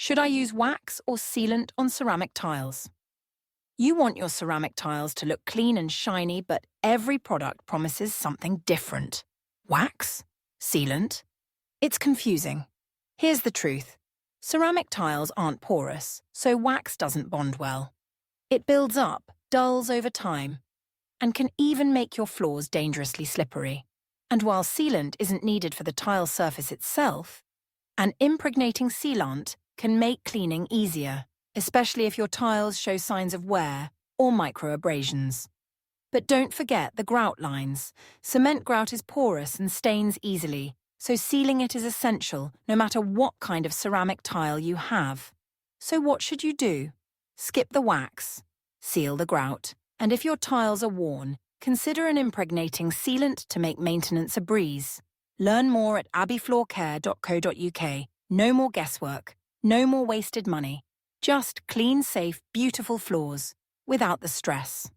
Should I use wax or sealant on ceramic tiles? You want your ceramic tiles to look clean and shiny, but every product promises something different. Wax? Sealant? It's confusing. Here's the truth. Ceramic tiles aren't porous, so wax doesn't bond well. It builds up, dulls over time, and can even make your floors dangerously slippery. And while sealant isn't needed for the tile surface itself, an impregnating sealant can make cleaning easier, especially if your tiles show signs of wear or micro-abrasions. But don't forget the grout lines. Cement grout is porous and stains easily, so sealing it is essential no matter what kind of ceramic tile you have. So what should you do? Skip the wax, seal the grout, and if your tiles are worn, consider an impregnating sealant to make maintenance a breeze. Learn more at abbeyfloorcare.co.uk. No more guesswork, no more wasted money. Just clean, safe, beautiful floors without the stress.